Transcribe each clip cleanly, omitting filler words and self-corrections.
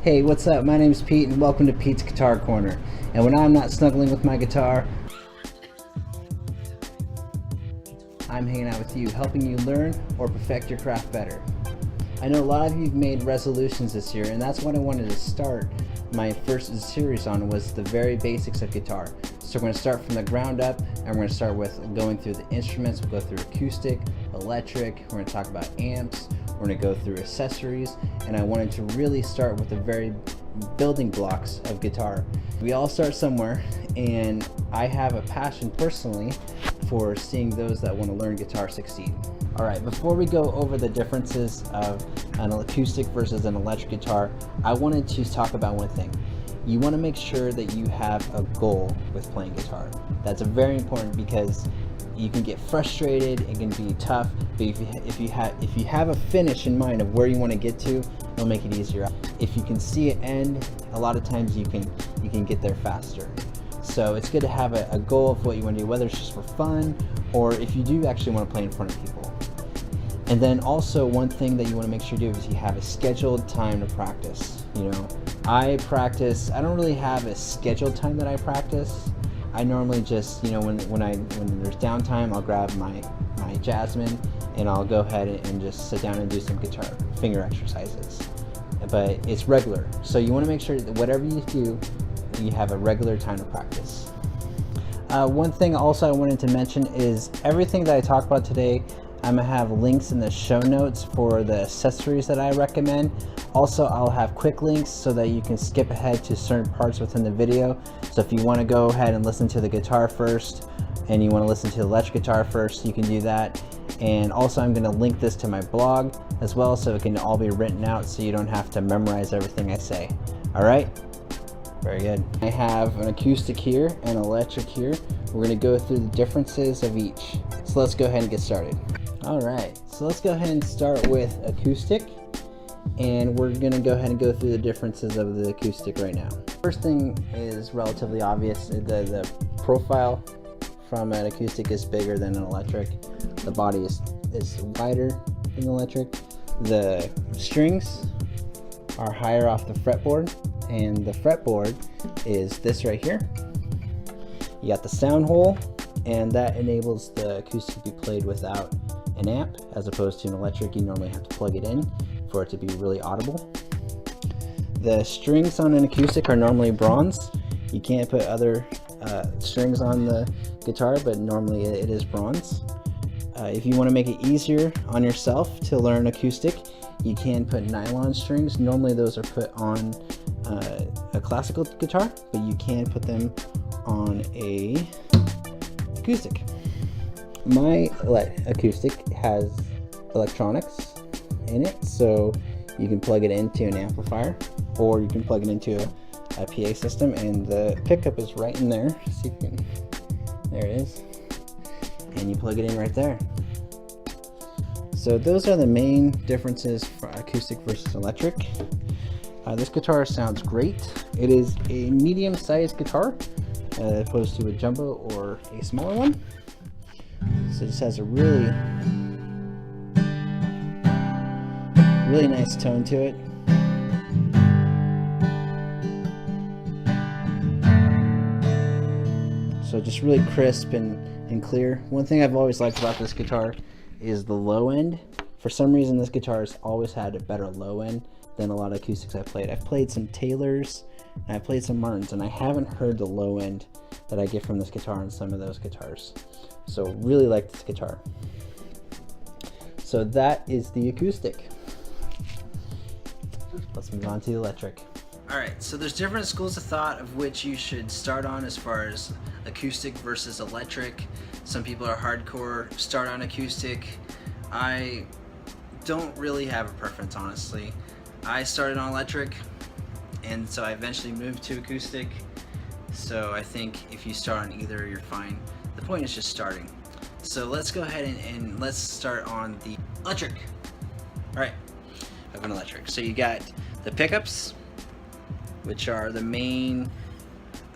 Hey, what's up? My name is Pete and welcome to Pete's Guitar Corner. And when I'm not snuggling with my guitar, I'm hanging out with you, helping you learn or perfect your craft better. I know a lot of you have made resolutions this year, and that's what I wanted to start my first series on, was the very basics of guitar. So we're going to start from the ground up, and we're going to start with going through the instruments. We'll go through acoustic, electric, we're going to talk about amps, we're going to go through accessories, and I wanted to really start with the very building blocks of guitar. We all start somewhere, and I have a passion personally for seeing those that want to learn guitar succeed. Alright, before we go over the differences of an acoustic versus an electric guitar, I wanted to talk about one thing. You want to make sure that you have a goal with playing guitar. That's very important because you can get frustrated, it can be tough, but if you have a finish in mind of where you want to get to, it'll make it easier. If you can see it end, a lot of times you can get there faster. So it's good to have a goal of what you want to do, whether it's just for fun or if you do actually want to play in front of people. And then also one thing that you want to make sure you do is you have a scheduled time to practice. You know, I don't really have a scheduled time that I practice. I normally just, you know, when there's downtime, I'll grab my Jasmine and I'll go ahead and just sit down and do some guitar finger exercises. But it's regular, so you want to make sure that whatever you do, you have a regular time to practice. One thing also I wanted to mention is everything that I talk about today, I'm going to have links in the show notes for the accessories that I recommend. Also, I'll have quick links so that you can skip ahead to certain parts within the video. So if you want to go ahead and listen to the guitar first and you want to listen to the electric guitar first, you can do that. And also I'm going to link this to my blog as well so it can all be written out so you don't have to memorize everything I say. Alright? Very good. I have an acoustic here and electric here. We're going to go through the differences of each. So let's go ahead and get started. Alright, so let's go ahead and start with acoustic. And we're going to go ahead and go through the differences of the acoustic right now. First thing is relatively obvious. The profile from an acoustic is bigger than an electric. The body is wider than electric. The strings are higher off the fretboard, and the fretboard is this right here. You got the sound hole, and that enables the acoustic to be played without an amp, as opposed to an electric. You normally have to plug it in for it to be really audible. The strings on an acoustic are normally bronze. You can't put other strings on the guitar, but normally it is bronze. If you want to make it easier on yourself to learn acoustic, you can put nylon strings. Normally those are put on a classical guitar, but you can put them on a acoustic. My acoustic has electronics in it, so you can plug it into an amplifier or you can plug it into a PA system, and the pickup is right in there. See if you can, there it is, and you plug it in right there. So those are the main differences for acoustic versus electric. This guitar sounds great. It is a medium-sized guitar as opposed to a jumbo or a smaller one. So this has a really nice tone to it. So just really crisp and clear. One thing I've always liked about this guitar is the low end. For some reason this guitar has always had a better low end than a lot of acoustics I've played. I've played some Taylors and I've played some Martins, and I haven't heard the low end that I get from this guitar on some of those guitars. So really like this guitar. So that is the acoustic. Let's move on to the electric. Alright, so there's different schools of thought of which you should start on as far as acoustic versus electric. Some people are hardcore, start on acoustic. I don't really have a preference, honestly. I started on electric, and so I eventually moved to acoustic. So I think if you start on either, you're fine. The point is just starting. So let's go ahead and let's start on the electric. Alright, I have an electric. So you got the pickups, which are the main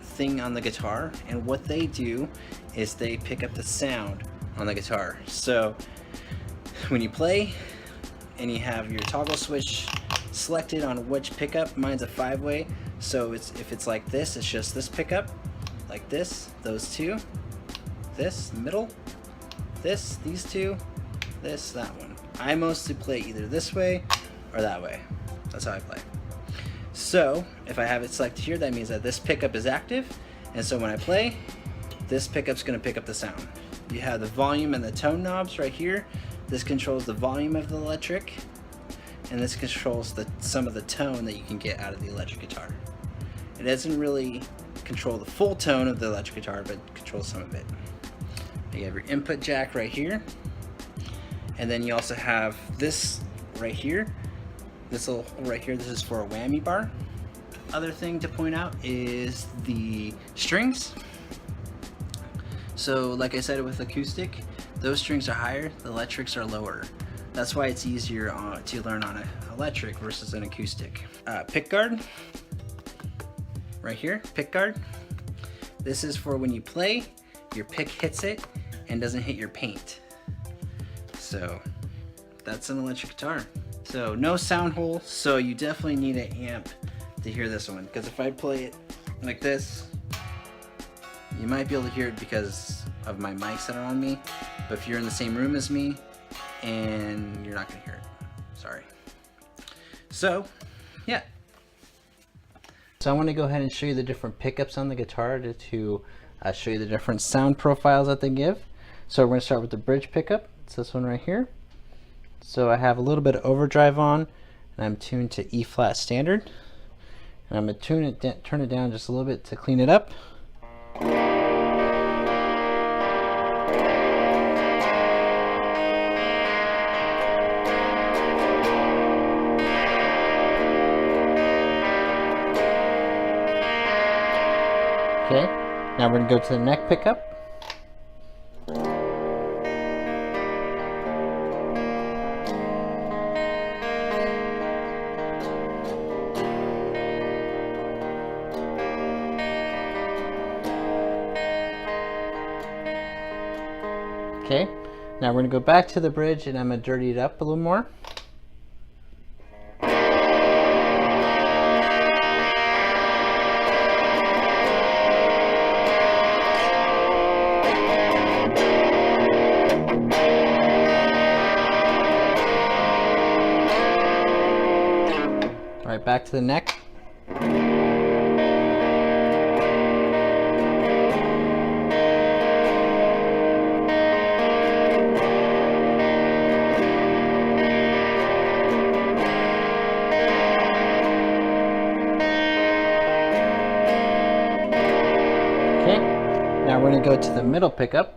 thing on the guitar, and what they do is they pick up the sound on the guitar. So when you play and you have your toggle switch selected on which pickup. Mine's a 5-way, so if it's like this, it's just this pickup, like this, those two, this, middle, this, these two, this, that one. I mostly play either this way or that way. That's how I play. So if I have it selected here, that means that this pickup is active, and so when I play, this pickup's going to pick up the sound. You have the volume and the tone knobs right here. This controls the volume of the electric, and this controls some of the tone that you can get out of the electric guitar. It doesn't really control the full tone of the electric guitar, but controls some of it. You have your input jack right here, and then you also have this right here. This little hole right here, this is for a whammy bar. Other thing to point out is the strings. So like I said with acoustic, those strings are higher, the electrics are lower. That's why it's easier to learn on an electric versus an acoustic. Pick guard, right here, pick guard. This is for when you play, your pick hits it and doesn't hit your paint. So that's an electric guitar. So no sound hole, so you definitely need an amp to hear this one, because if I play it like this, you might be able to hear it because of my mics that are on me, but if you're in the same room as me, and you're not gonna hear it, sorry. So yeah, so I want to go ahead and show you the different pickups on the guitar to show you the different sound profiles that they give. So we're going to start with the bridge pickup. It's this one right here. So I have a little bit of overdrive on, and I'm tuned to E flat standard, and I'm going to turn it down just a little bit to clean it up. Okay, now we're going to go to the neck pickup. Okay, now we're going to go back to the bridge, and I'm going to dirty it up a little more. All right, back to the neck. Now we're going to go to the middle pickup.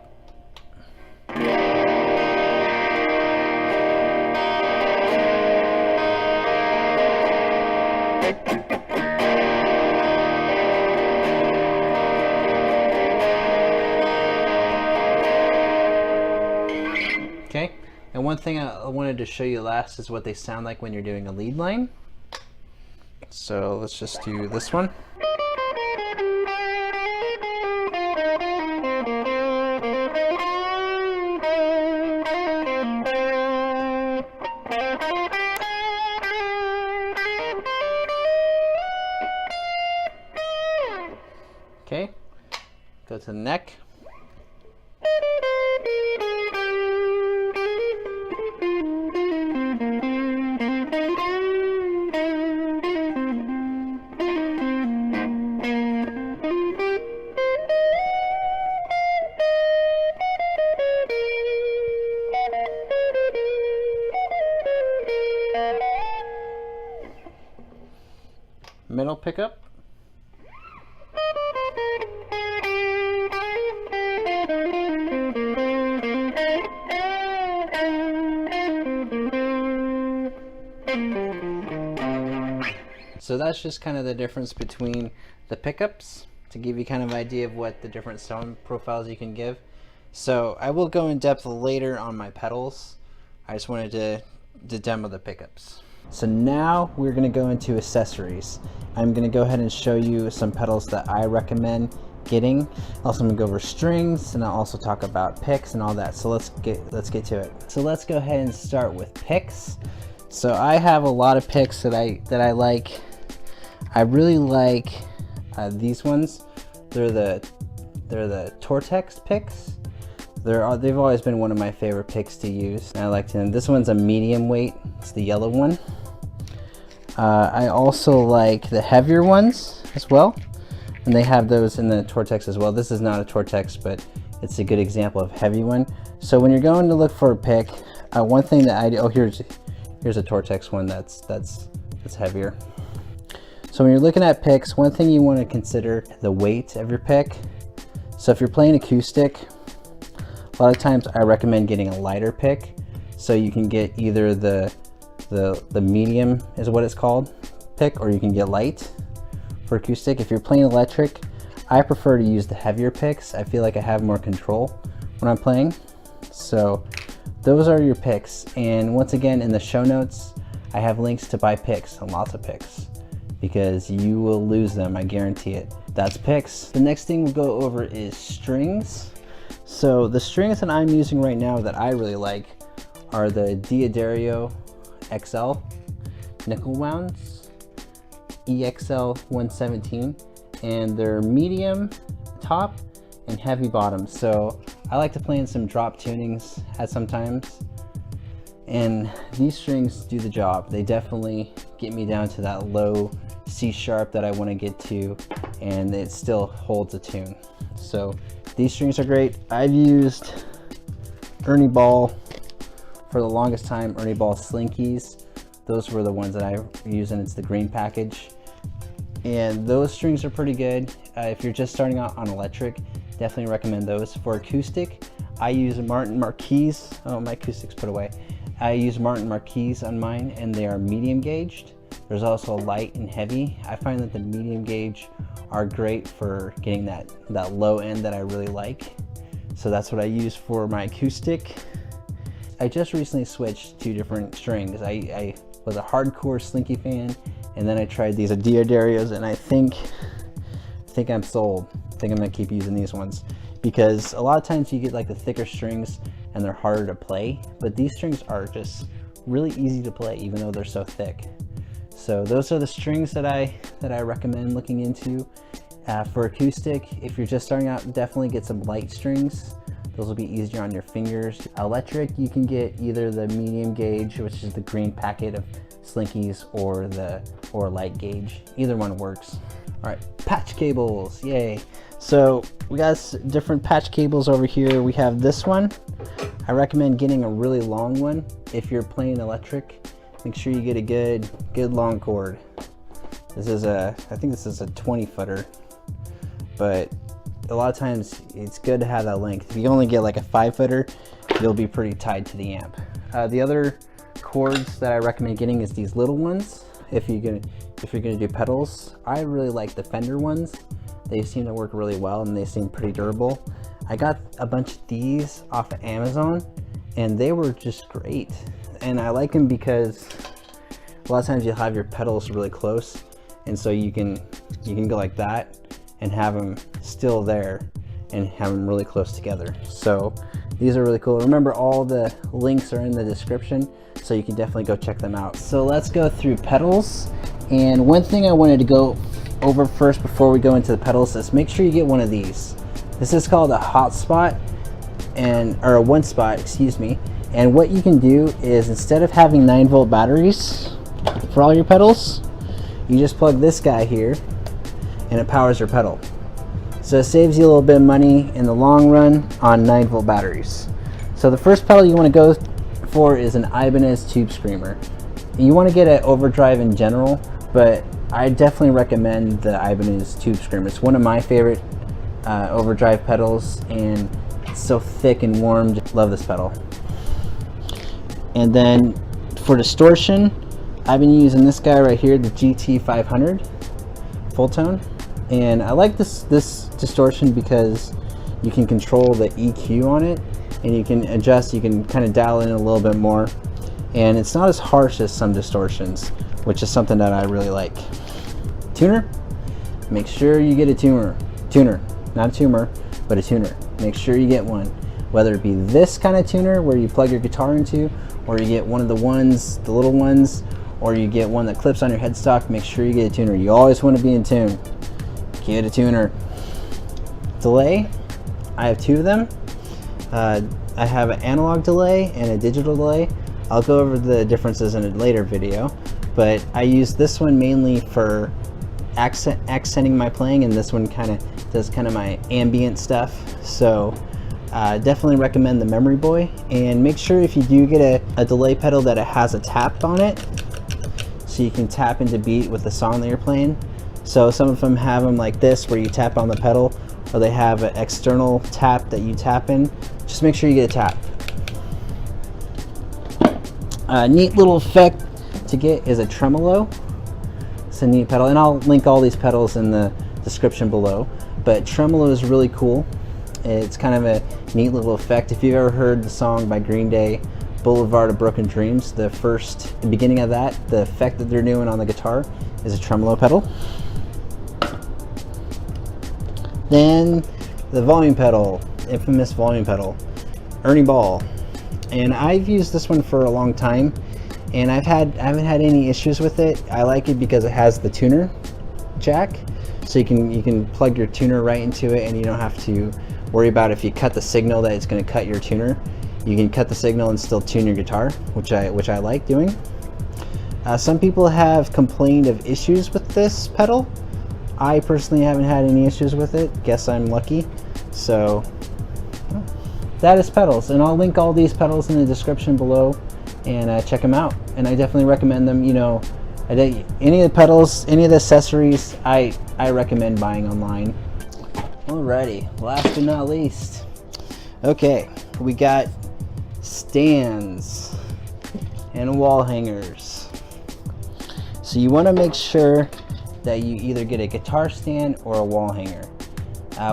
Okay, and one thing I wanted to show you last is what they sound like when you're doing a lead line. So let's just do this one. Okay, go to the neck. Middle pickup. So that's just kind of the difference between the pickups, to give you kind of an idea of what the different sound profiles you can give. So I will go in depth later on my pedals. I just wanted to demo the pickups. So now we're going to go into accessories. I'm going to go ahead and show you some pedals that I recommend getting. Also, I'm going to go over strings, and I'll also talk about picks and all that. So let's get to it. So let's go ahead and start with picks. So I have a lot of picks that I like. I really like these ones. They're the Tortex picks. They've always been one of my favorite picks to use. And I like them. This one's a medium weight. It's the yellow one. I also like the heavier ones as well, and they have those in the Tortex as well. This is not a Tortex, but it's a good example of heavy one. So when you're going to look for a pick, one thing that I do, here's a Tortex one that's heavier. So when you're looking at picks, one thing you want to consider the weight of your pick. So if you're playing acoustic, a lot of times I recommend getting a lighter pick, so you can get either the medium is what it's called pick, or you can get light for acoustic. If you're playing electric, I prefer to use the heavier picks. I feel like I have more control when I'm playing. So those are your picks, and once again in the show notes I have links to buy picks, and lots of picks, because you will lose them, I guarantee it. That's picks. The next thing we'll go over is strings. So the strings that I'm using right now that I really like are the D'Addario XL nickel wounds, EXL 117, and they're medium top and heavy bottom. So I like to play in some drop tunings at sometimes, and these strings do the job. They definitely get me down to that low C sharp that I want to get to, and it still holds a tune. So these strings are great. I've used Ernie Ball for the longest time, Ernie Ball Slinkies. Those were the ones that I use, and it's the green package. And those strings are pretty good. If you're just starting out on electric, definitely recommend those. For acoustic, I use Martin Marquis. Oh, my acoustic's put away. I use Martin Marquis on mine, and they are medium gauged. There's also light and heavy. I find that the medium gauge are great for getting that low end that I really like. So that's what I use for my acoustic. I just recently switched to different strings. I was a hardcore Slinky fan, and then I tried these D'Addarios, and I think I'm sold. I think I'm gonna keep using these ones, because a lot of times you get like the thicker strings and they're harder to play, but these strings are just really easy to play even though they're so thick. So those are the strings that I recommend looking into. For acoustic, if you're just starting out, definitely get some light strings. Those will be easier on your fingers. Electric, you can get either the medium gauge, which is the green packet of Slinkies, or light gauge. Either one works. All right, patch cables, yay. So we got different patch cables over here. We have this one. I recommend getting a really long one. If you're playing electric, make sure you get a good long cord. I think this is a 20 footer, but a lot of times it's good to have that length. If you only get like a 5 footer, you'll be pretty tied to the amp. The other cords that I recommend getting is these little ones. If you're gonna do pedals, I really like the Fender ones. They seem to work really well, and they seem pretty durable. I got a bunch of these off of Amazon, and they were just great. And I like them because a lot of times you'll have your pedals really close, and so you can go like that and have them still there and have them really close together. So these are really cool. Remember, all the links are in the description, so you can definitely go check them out. So let's go through pedals. And one thing I wanted to go over first before we go into the pedals is make sure you get one of these. This is called a hotspot, or a one spot, excuse me. And what you can do is, instead of having 9-volt batteries for all your pedals, you just plug this guy here and it powers your pedal. So it saves you a little bit of money in the long run on 9-volt batteries. So the first pedal you want to go for is an Ibanez Tube Screamer. You want to get an overdrive in general, but I definitely recommend the Ibanez Tube Screamer. It's one of my favorite overdrive pedals, and it's so thick and warm. Just love this pedal. And then for distortion, I've been using this guy right here, the GT500 full tone. And I like this distortion because you can control the EQ on it, and you can adjust, you can kind of dial in a little bit more, and it's not as harsh as some distortions, which is something that I really like. Tuner, make sure you get a tuner, not a tumor, but a tuner. Make sure you get one. whether it be this kind of tuner where you plug your guitar into, or you get one of the ones, the little ones, or you get one that clips on your headstock. Make sure you get a tuner. You always want to be in tune. Get a tuner. Delay, I have two of them. I have an analog delay and a digital delay. I'll go over the differences in a later video, but I use this one mainly for accenting my playing, and this one kind of does kind of my ambient stuff. So definitely recommend the Memory Boy, and make sure if you do get a delay pedal that it has a tap on it, so you can tap into beat with the song that you're playing. So some of them have them like this where you tap on the pedal, or they have an external tap that you tap in. Just make sure you get a tap. Neat little effect to get is a tremolo. It's a neat pedal, and I'll link all these pedals in the description below. But tremolo is really cool. It's kind of a neat little effect. If you've ever heard the song by Green Day, Boulevard of Broken Dreams, the beginning of that, the effect that they're doing on the guitar is a tremolo pedal. Then the volume pedal, infamous volume pedal, Ernie Ball. And I've used this one for a long time, and I haven't had any issues with it. I like it because it has the tuner jack, so you can plug your tuner right into it, and you don't have to worry about if you cut the signal that it's going to cut your tuner. You can cut the signal and still tune your guitar, which I like doing. Some people have complained of issues with this pedal. I personally haven't had any issues with it. Guess I'm lucky. So that is pedals, and I'll link all these pedals in the description below, and check them out. And I definitely recommend them. You know, any of the pedals, any of the accessories, I recommend buying online. Alrighty, last but not least, okay, we got stands and wall hangers. So you want to make sure that you either get a guitar stand or a wall hanger.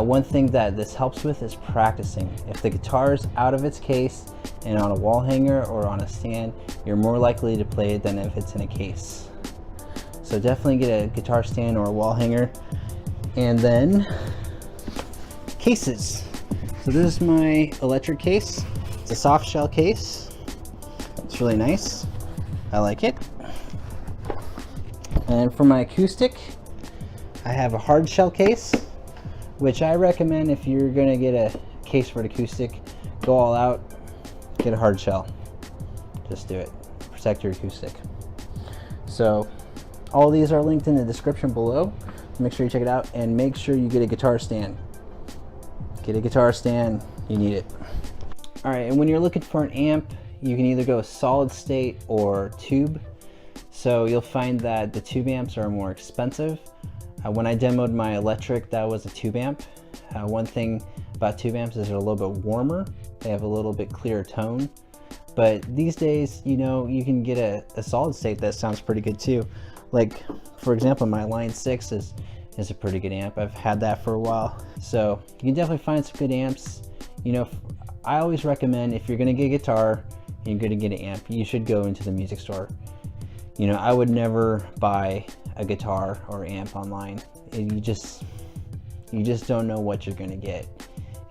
One thing that this helps with is practicing. If the guitar is out of its case and on a wall hanger or on a stand, you're more likely to play it than if it's in a case. So definitely get a guitar stand or a wall hanger. And then cases. So this is my electric case. It's a soft shell case. It's really nice. I like it. And for my acoustic, I have a hard shell case, which I recommend if you're going to get a case for an acoustic, go all out, get a hard shell. Just do it. Protect your acoustic. So all these are linked in the description below. Make sure you check it out, and make sure you get a guitar stand. Get a guitar stand, you need it. All right, and when you're looking for an amp, you can either go solid state or tube. So you'll find that the tube amps are more expensive. When I demoed my electric, that was a tube amp. One thing about tube amps is they're a little bit warmer. They have a little bit clearer tone. But these days, you know, you can get a solid state that sounds pretty good too. Like, for example, my Line 6 is a pretty good amp. I've had that for a while. So you can definitely find some good amps. You know, I always recommend if you're gonna get a guitar and you're gonna get an amp, you should go into the music store. You know, I would never buy a guitar or amp online. You just don't know what you're gonna get.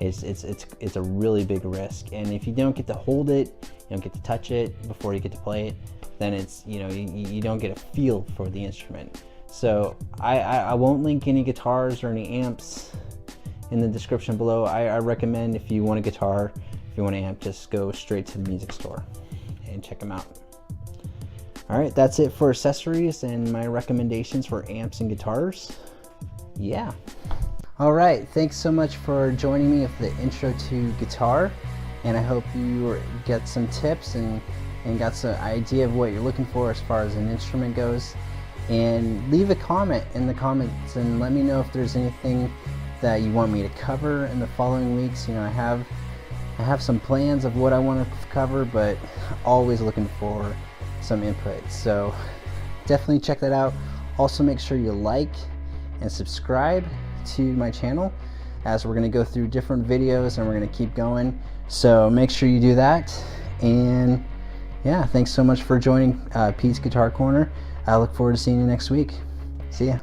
It's a really big risk, and if you don't get to hold it, you don't get to touch it before you get to play it, then it's, you know, you don't get a feel for the instrument. So I won't link any guitars or any amps in the description below. I recommend if you want a guitar, if you want an amp, just go straight to the music store and check them out. All right, that's it for accessories and my recommendations for amps and guitars. Yeah. All right, thanks so much for joining me with the intro to guitar, and I hope you get some tips and got some idea of what you're looking for as far as an instrument goes. And leave a comment in the comments and let me know if there's anything that you want me to cover in the following weeks. You know, I have some plans of what I want to cover, but always looking for some input. So definitely check that out. Also make sure you like and subscribe to my channel, as we're going to go through different videos and we're going to keep going. So make sure you do that. And yeah, thanks so much for joining Pete's Guitar Corner. I look forward to seeing you next week. See ya.